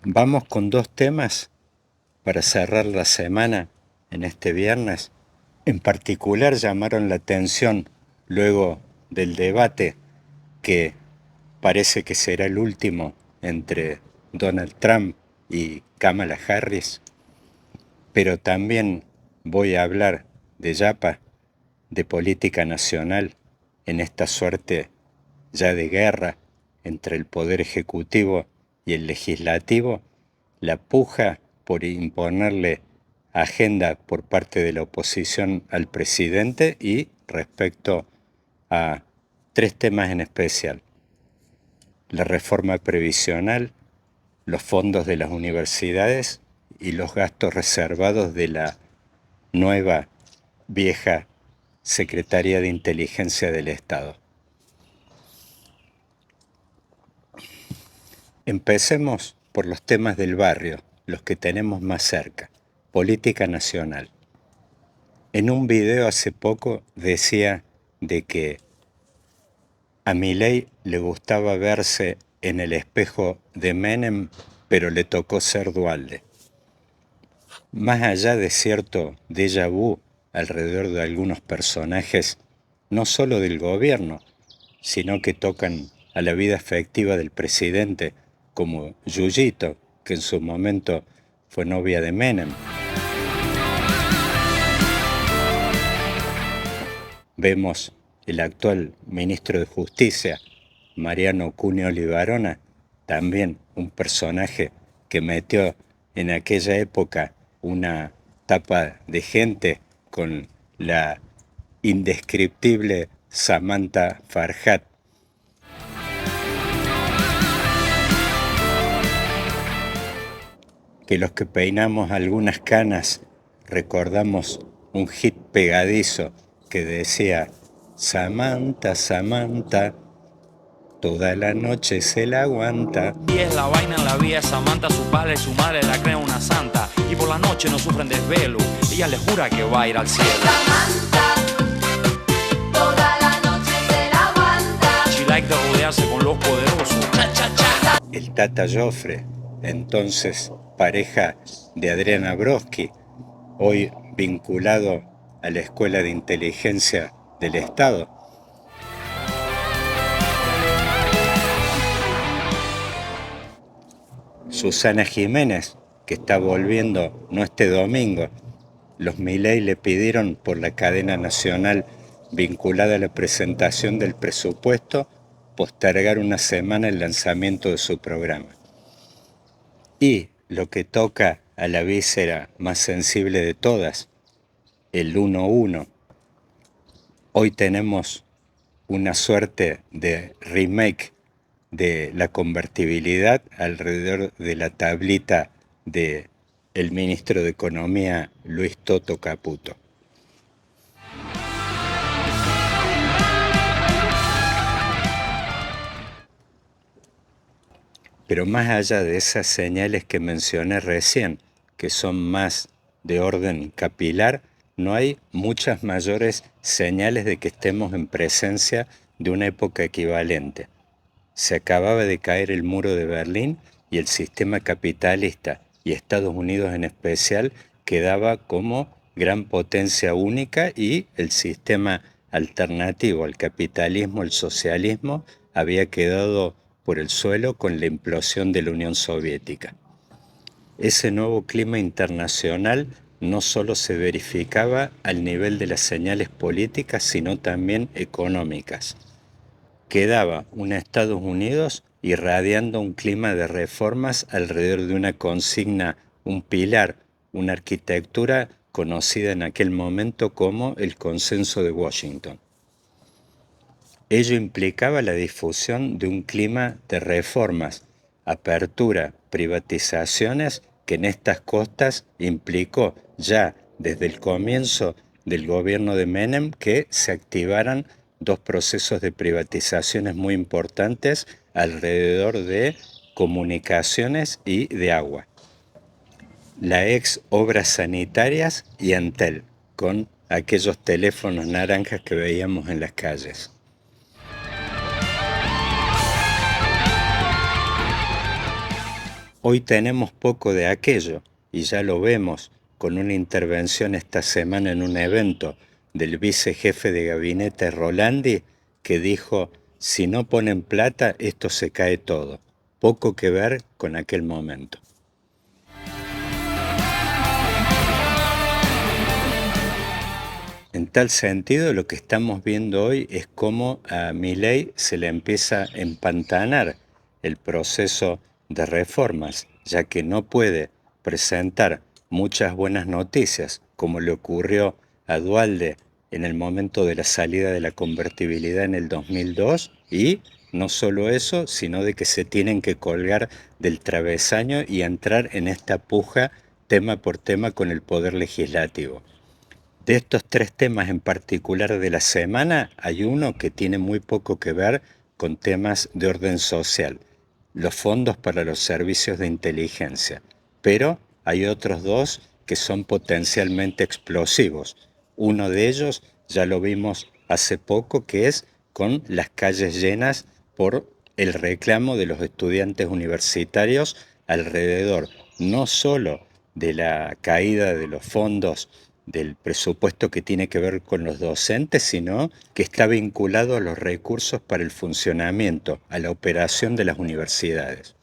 Vamos con dos temas para cerrar la semana en este viernes. En particular llamaron la atención luego del debate que parece que será el último entre Donald Trump y Kamala Harris, pero también voy a hablar de Yapa, de política nacional, en esta suerte ya de guerra entre el Poder Ejecutivo y el Legislativo, la puja por imponerle agenda por parte de la oposición al presidente y respecto a tres temas en especial: la reforma previsional, los fondos de las universidades y los gastos reservados de la nueva vieja Secretaría de Inteligencia del Estado. Empecemos por los temas del barrio, los que tenemos más cerca, política nacional. En un video hace poco decía de que a Milei le gustaba verse en el espejo de Menem, pero le tocó ser Duhalde. Más allá de cierto déjà vu alrededor de algunos personajes, no solo del gobierno, sino que tocan a la vida afectiva del presidente, como Yuyito, que en su momento fue novia de Menem. Vemos el actual ministro de Justicia, Mariano Cuneo Libarona, también un personaje que metió en aquella época una tapa de gente con la indescriptible Samantha Farhat. Que los que peinamos algunas canas recordamos un hit pegadizo que decía: Samantha, Samantha, toda la noche se la aguanta. Y es la vaina en la vida de Samantha, su padre y su madre la creen una santa. Y por la noche no sufren desvelo, ella le jura que va a ir al cielo. Samantha, toda la noche se la aguanta. She like de rodearse con los poderosos. Cha, cha, cha. El Tata Joffre, entonces pareja de Adriana Broski, hoy vinculado a la Escuela de Inteligencia del Estado. Susana Jiménez, que está volviendo no este domingo. Los Milei le pidieron por la cadena nacional vinculada a la presentación del presupuesto postergar una semana el lanzamiento de su programa. Y lo que toca a la víscera más sensible de todas, el 1-1. Hoy tenemos una suerte de remake de la convertibilidad alrededor de la tablita de el ministro de Economía Luis Toto Caputo. Pero más allá de esas señales que mencioné recién, que son más de orden capilar, no hay muchas mayores señales de que estemos en presencia de una época equivalente. Se acababa de caer el muro de Berlín y el sistema capitalista, y Estados Unidos en especial, quedaba como gran potencia única, y el sistema alternativo al capitalismo, el socialismo, había quedado por el suelo con la implosión de la Unión Soviética. Ese nuevo clima internacional no solo se verificaba al nivel de las señales políticas, sino también económicas. Quedaba un Estados Unidos irradiando un clima de reformas alrededor de una consigna, un pilar, una arquitectura conocida en aquel momento como el Consenso de Washington. Ello implicaba la difusión de un clima de reformas, apertura, privatizaciones, que en estas costas implicó ya desde el comienzo del gobierno de Menem que se activaran dos procesos de privatizaciones muy importantes alrededor de comunicaciones y de agua. La ex Obras Sanitarias y Entel, con aquellos teléfonos naranjas que veíamos en las calles. Hoy tenemos poco de aquello y ya lo vemos con una intervención esta semana en un evento del vicejefe de gabinete Rolandi que dijo, si no ponen plata, esto se cae todo. Poco que ver con aquel momento. En tal sentido, lo que estamos viendo hoy es cómo a Milei se le empieza a empantanar el proceso de reformas, ya que no puede presentar muchas buenas noticias, como le ocurrió a Dualde en el momento de la salida de la convertibilidad en el 2002, y no solo eso, sino de que se tienen que colgar del travesaño y entrar en esta puja tema por tema con el Poder Legislativo. De estos tres temas en particular de la semana, hay uno que tiene muy poco que ver con temas de orden social, los fondos para los servicios de inteligencia, pero hay otros dos que son potencialmente explosivos. Uno de ellos ya lo vimos hace poco, que es con las calles llenas por el reclamo de los estudiantes universitarios alrededor no solo de la caída de los fondos del presupuesto que tiene que ver con los docentes, sino que está vinculado a los recursos para el funcionamiento, a la operación de las universidades.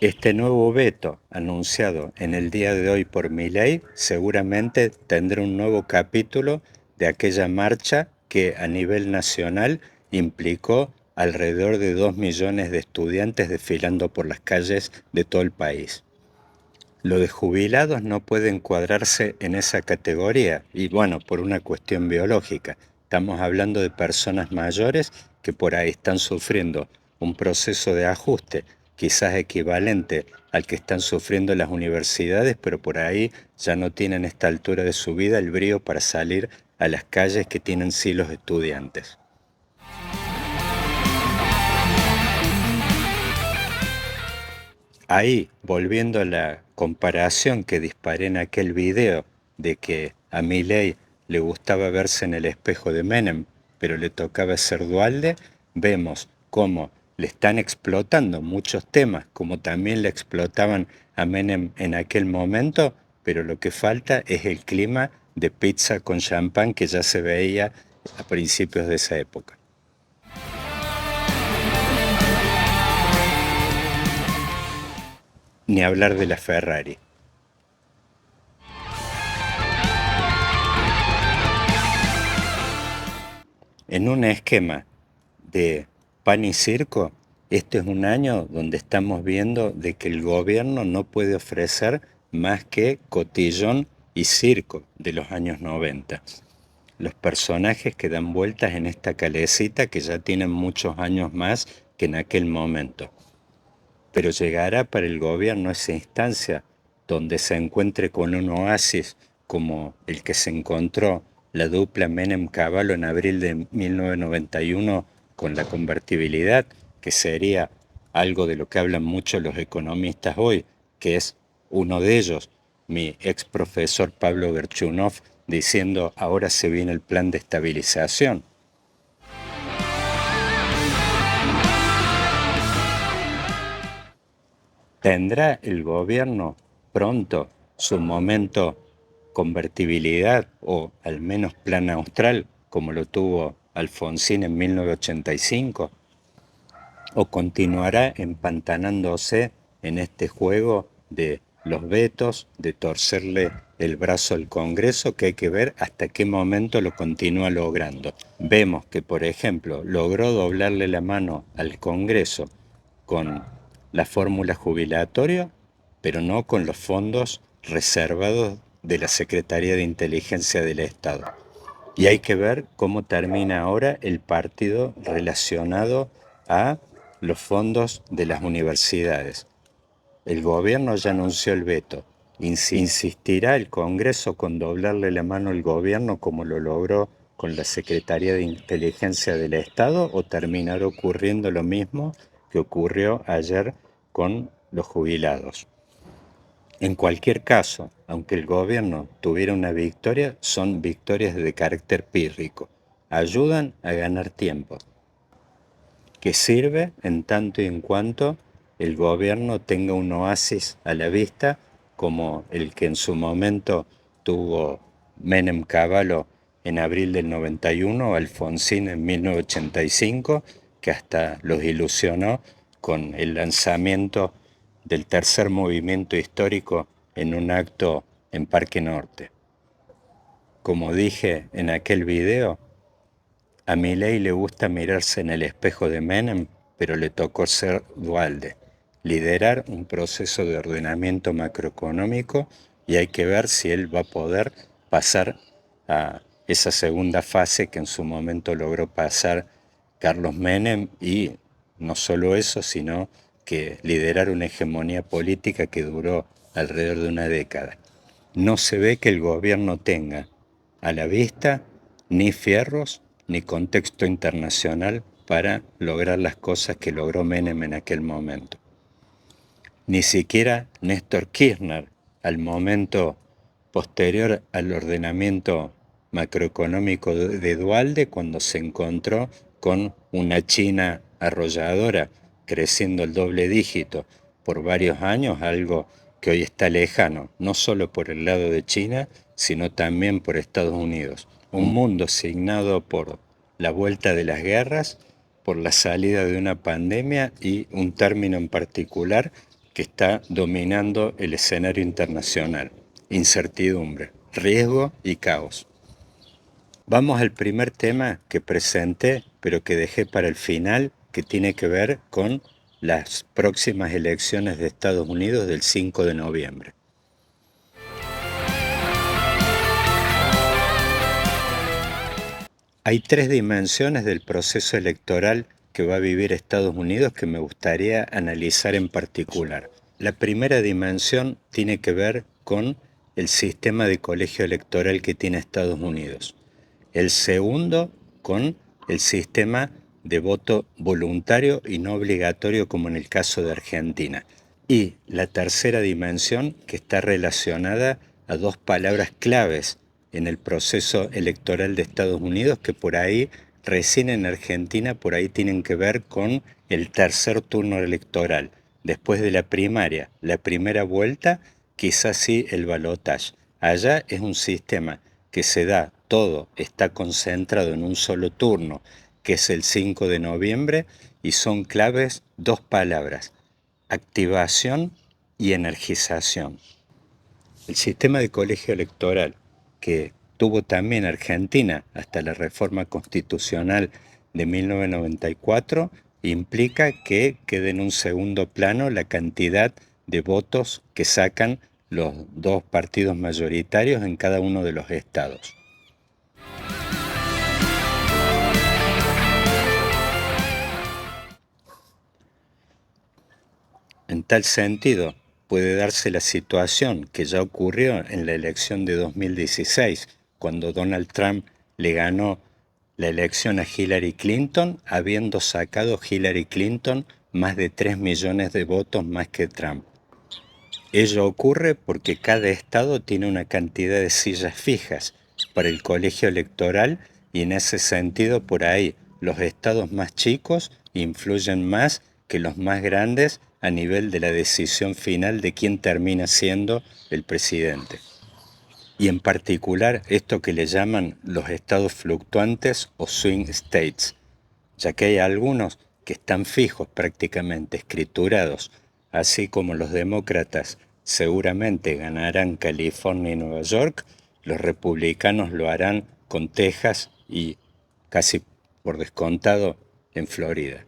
Este nuevo veto anunciado en el día de hoy por Milei seguramente tendrá un nuevo capítulo de aquella marcha que a nivel nacional implicó alrededor de 2 millones de estudiantes desfilando por las calles de todo el país. Lo de jubilados no puede encuadrarse en esa categoría y bueno, por una cuestión biológica. Estamos hablando de personas mayores que por ahí están sufriendo un proceso de ajuste, quizás equivalente al que están sufriendo las universidades, pero por ahí ya no tienen a esta altura de su vida el brío para salir a las calles que tienen sí los estudiantes. Ahí, volviendo a la comparación que disparé en aquel video de que a Milei le gustaba verse en el espejo de Menem, pero le tocaba ser Dualde, vemos cómo le están explotando muchos temas, como también le explotaban a Menem en aquel momento, pero lo que falta es el clima de pizza con champán que ya se veía a principios de esa época. Ni hablar de la Ferrari. En un esquema de pan y circo, este es un año donde estamos viendo de que el gobierno no puede ofrecer más que cotillón y circo de los años 90. Los personajes que dan vueltas en esta calecita que ya tienen muchos años más que en aquel momento. Pero llegará para el gobierno esa instancia donde se encuentre con un oasis como el que se encontró la dupla Menem-Cavallo en abril de 1991 con la convertibilidad, que sería algo de lo que hablan mucho los economistas hoy, que es uno de ellos, mi ex profesor Pablo Gerchunov, diciendo ahora se viene el plan de estabilización. ¿Tendrá el gobierno pronto su momento convertibilidad o al menos plan austral como lo tuvo Alfonsín en 1985? ¿O continuará empantanándose en este juego de los vetos, de torcerle el brazo al Congreso, que hay que ver hasta qué momento lo continúa logrando? Vemos que, por ejemplo, logró doblarle la mano al Congreso con la fórmula jubilatoria, pero no con los fondos reservados de la Secretaría de Inteligencia del Estado. Y hay que ver cómo termina ahora el partido relacionado a los fondos de las universidades. El gobierno ya anunció el veto. ¿Insistirá el Congreso con doblarle la mano al gobierno como lo logró con la Secretaría de Inteligencia del Estado o terminará ocurriendo lo mismo que ocurrió ayer con los jubilados? En cualquier caso, aunque el gobierno tuviera una victoria, son victorias de carácter pírrico. Ayudan a ganar tiempo, que sirve en tanto y en cuanto el gobierno tenga un oasis a la vista como el que en su momento tuvo Menem Cavallo en abril del 91, Alfonsín en 1985, que hasta los ilusionó con el lanzamiento del tercer movimiento histórico en un acto en Parque Norte. Como dije en aquel video, a Milei le gusta mirarse en el espejo de Menem, pero le tocó ser Duhalde, liderar un proceso de ordenamiento macroeconómico, y hay que ver si él va a poder pasar a esa segunda fase que en su momento logró pasar Carlos Menem, y no solo eso, sino que liderar una hegemonía política que duró alrededor de una década. No se ve que el gobierno tenga a la vista ni fierros ni contexto internacional para lograr las cosas que logró Menem en aquel momento. Ni siquiera Néstor Kirchner, al momento posterior al ordenamiento macroeconómico de Duhalde, cuando se encontró con una China arrolladora, creciendo el doble dígito por varios años, algo que hoy está lejano, no solo por el lado de China, sino también por Estados Unidos. Un mundo signado por la vuelta de las guerras, por la salida de una pandemia y un término en particular que está dominando el escenario internacional: incertidumbre, riesgo y caos. Vamos al primer tema que presenté, pero que dejé para el final, que tiene que ver con las próximas elecciones de Estados Unidos del 5 de noviembre. Hay tres dimensiones del proceso electoral que va a vivir Estados Unidos que me gustaría analizar en particular. La primera dimensión tiene que ver con el sistema de colegio electoral que tiene Estados Unidos. El segundo, con el sistema de voto voluntario y no obligatorio, como en el caso de Argentina. Y la tercera dimensión, que está relacionada a dos palabras claves en el proceso electoral de Estados Unidos, que por ahí, recién en Argentina, por ahí tienen que ver con el tercer turno electoral. Después de la primaria, la primera vuelta, quizás sí el balotaje. Allá es un sistema que se da, todo está concentrado en un solo turno, que es el 5 de noviembre, y son claves dos palabras: activación y energización. El sistema de colegio electoral que tuvo también Argentina hasta la reforma constitucional de 1994 implica que quede en un segundo plano la cantidad de votos que sacan los dos partidos mayoritarios en cada uno de los estados. En tal sentido, puede darse la situación que ya ocurrió en la elección de 2016, cuando Donald Trump le ganó la elección a Hillary Clinton, habiendo sacado Hillary Clinton más de 3 millones de votos más que Trump. Ello ocurre porque cada estado tiene una cantidad de sillas fijas para el colegio electoral, y en ese sentido, por ahí, los estados más chicos influyen más que los más grandes a nivel de la decisión final de quién termina siendo el presidente. Y en particular esto que le llaman los estados fluctuantes o swing states, ya que hay algunos que están fijos, prácticamente escriturados, así como los demócratas seguramente ganarán California y Nueva York, los republicanos lo harán con Texas y, casi por descontado, en Florida.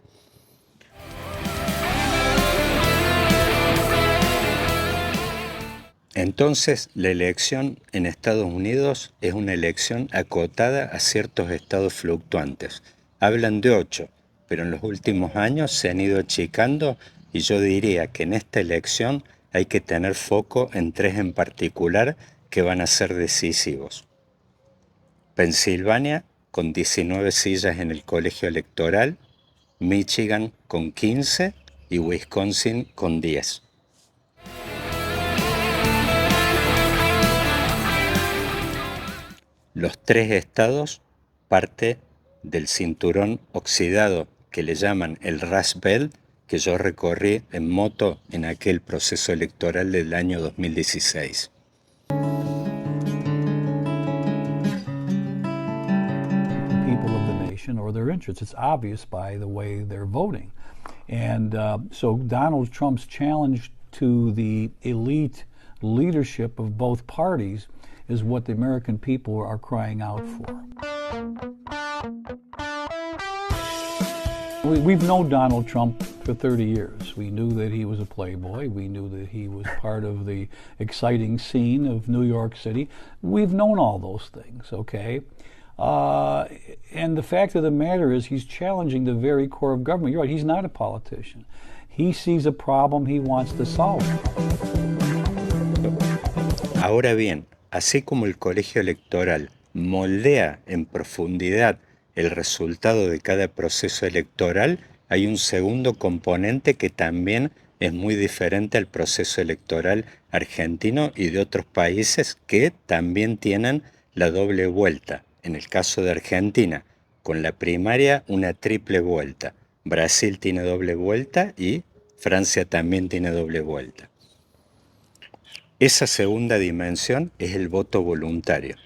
Entonces, la elección en Estados Unidos es una elección acotada a ciertos estados fluctuantes. Hablan de 8, pero en los últimos años se han ido achicando, y yo diría que en esta elección hay que tener foco en 3 en particular que van a ser decisivos. Pensilvania, con 19 sillas en el colegio electoral, Michigan con 15 y Wisconsin con 10. Los 3 estados, parte del cinturón oxidado que le llaman el Rust Belt, que yo recorrí en moto en aquel proceso electoral del año 2016. People of the nation or their interests. It's obvious by the way they're voting. And so Donald Trump's challenge to the elite leadership of both parties is what the American people are crying out for. We've known Donald Trump for 30 years. We knew that he was a playboy. We knew that he was part of the exciting scene of New York City. We've known all those things, okay? And the fact of the matter is he's challenging the very core of government. You're right, he's not a politician. He sees a problem, he wants to solve it. Ahora bien, así como el colegio electoral moldea en profundidad el resultado de cada proceso electoral, hay un segundo componente que también es muy diferente al proceso electoral argentino y de otros países que también tienen la doble vuelta. En el caso de Argentina, con la primaria una triple vuelta. Brasil tiene doble vuelta y Francia también tiene doble vuelta. Esa segunda dimensión es el voto voluntario.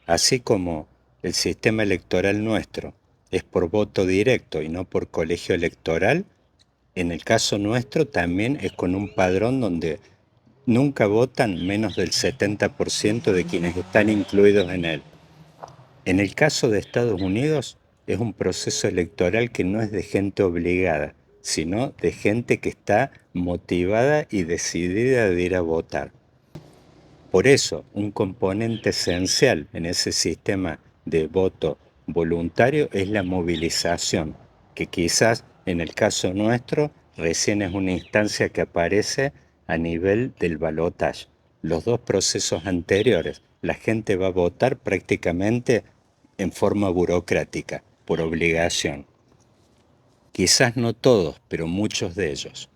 Así como el sistema electoral nuestro es por voto directo y no por colegio electoral, en el caso nuestro también es con un padrón donde nunca votan menos del 70% de quienes están incluidos en él. En el caso de Estados Unidos es un proceso electoral que no es de gente obligada, sino de gente que está motivada y decidida de ir a votar. Por eso, un componente esencial en ese sistema de voto voluntario es la movilización, que quizás en el caso nuestro recién es una instancia que aparece a nivel del balotaje. Los dos procesos anteriores, la gente va a votar prácticamente en forma burocrática, por obligación. Quizás no todos, pero muchos de ellos.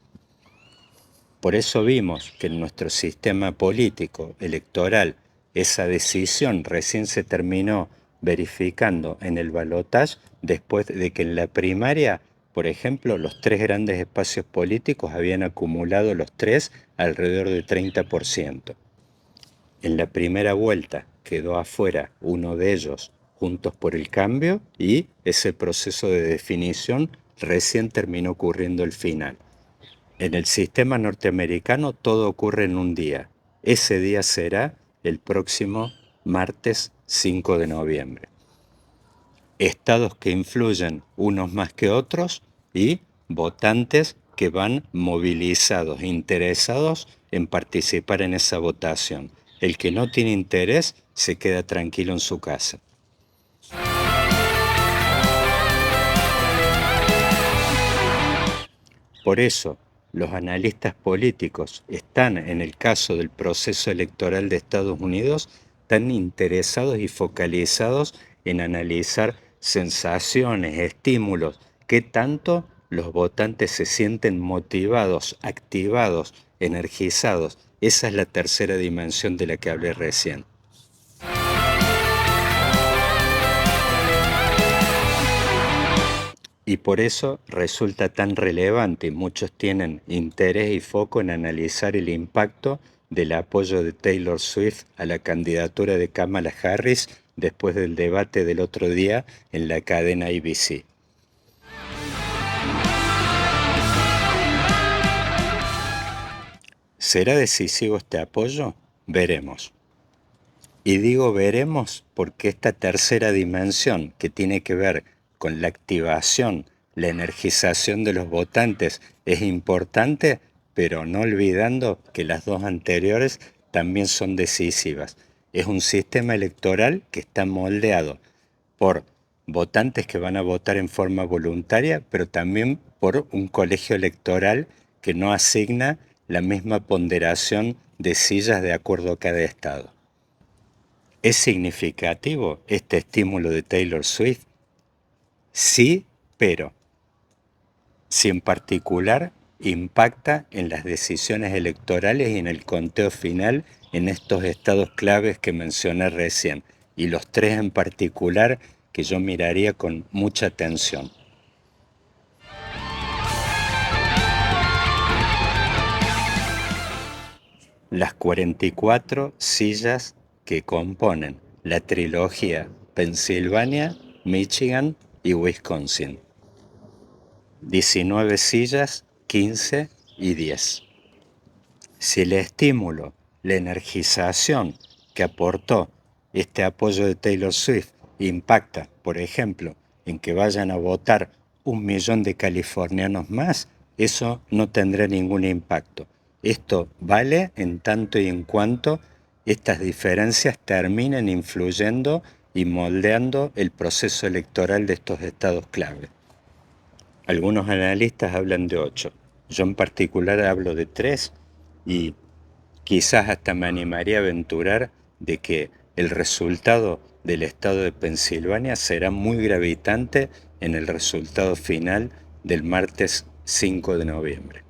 Por eso vimos que en nuestro sistema político, electoral, esa decisión recién se terminó verificando en el balotaje después de que en la primaria, por ejemplo, los tres grandes espacios políticos habían acumulado los tres alrededor del 30%. En la primera vuelta quedó afuera uno de ellos, Juntos por el Cambio, y ese proceso de definición recién terminó ocurriendo al final. En el sistema norteamericano todo ocurre en un día. Ese día será el próximo martes 5 de noviembre. Estados que influyen unos más que otros y votantes que van movilizados, interesados en participar en esa votación. El que no tiene interés se queda tranquilo en su casa. Por eso, los analistas políticos están, en el caso del proceso electoral de Estados Unidos, tan interesados y focalizados en analizar sensaciones, estímulos, qué tanto los votantes se sienten motivados, activados, energizados. Esa es la tercera dimensión de la que hablé recién. Y por eso resulta tan relevante y muchos tienen interés y foco en analizar el impacto del apoyo de Taylor Swift a la candidatura de Kamala Harris después del debate del otro día en la cadena ABC. ¿Será decisivo este apoyo? Veremos. Y digo veremos porque esta tercera dimensión que tiene que ver con la activación, la energización de los votantes es importante, pero no olvidando que las dos anteriores también son decisivas. Es un sistema electoral que está moldeado por votantes que van a votar en forma voluntaria, pero también por un colegio electoral que no asigna la misma ponderación de sillas de acuerdo a cada estado. ¿Es significativo este estímulo de Taylor Swift? Sí, pero si en particular impacta en las decisiones electorales y en el conteo final en estos estados claves que mencioné recién, y los tres en particular que yo miraría con mucha atención. las 44 sillas que componen la trilogía Pensilvania, Michigan y Wisconsin. 19 sillas, 15 y 10. Si el estímulo, la energización que aportó este apoyo de Taylor Swift impacta, por ejemplo, en que vayan a votar 1 millón de californianos más, eso no tendrá ningún impacto. Esto vale en tanto y en cuanto estas diferencias terminen influyendo y moldeando el proceso electoral de estos estados clave. Algunos analistas hablan de 8. Yo en particular hablo de 3 y quizás hasta me animaría a aventurar de que el resultado del estado de Pensilvania será muy gravitante en el resultado final del martes 5 de noviembre.